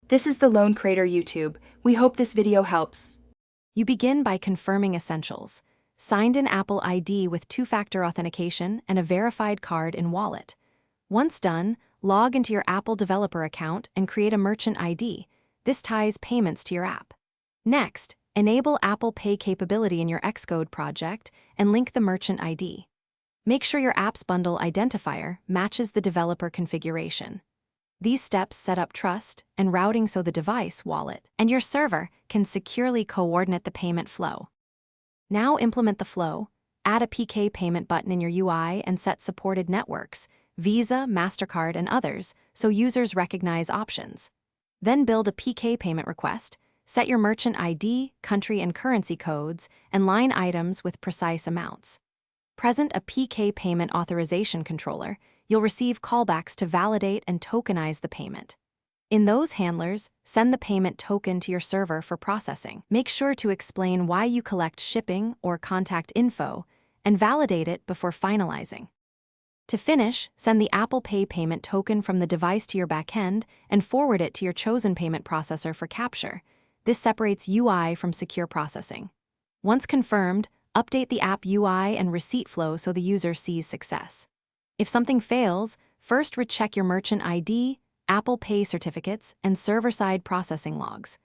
This is the Lone Crater YouTube. We hope this video helps. You begin by confirming essentials. Signed-in Apple ID with two-factor authentication and a verified card in wallet. Once done, log into your Apple developer account and create a merchant ID. This ties payments to your app. Next, enable Apple Pay capability in your Xcode project and link the merchant ID. Make sure your app's bundle identifier matches the developer configuration. These steps set up trust and routing so the device, wallet, and your server can securely coordinate the payment flow. Now implement the flow, add a PK payment button in your UI and set supported networks, Visa, MasterCard, and others, so users recognize options. Then build a PK payment request, set your merchant ID, country and currency codes, and line items with precise amounts. Present a PK payment authorization controller, you'll receive callbacks to validate and tokenize the payment. In those handlers, send the payment token to your server for processing. Make sure to explain why you collect shipping or contact info and validate it before finalizing. To finish, send the Apple Pay payment token from the device to your backend and forward it to your chosen payment processor for capture. This separates UI from secure processing. Once confirmed, update the app UI and receipt flow so the user sees success. If something fails, first recheck your merchant ID, Apple Pay certificates, and server-side processing logs.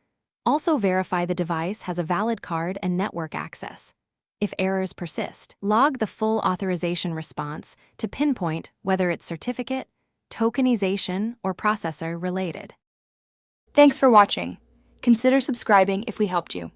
Also verify the device has a valid card and network access. If errors persist, log the full authorization response to pinpoint whether it's certificate, tokenization, or processor related. Thanks for watching. Consider subscribing if we helped you.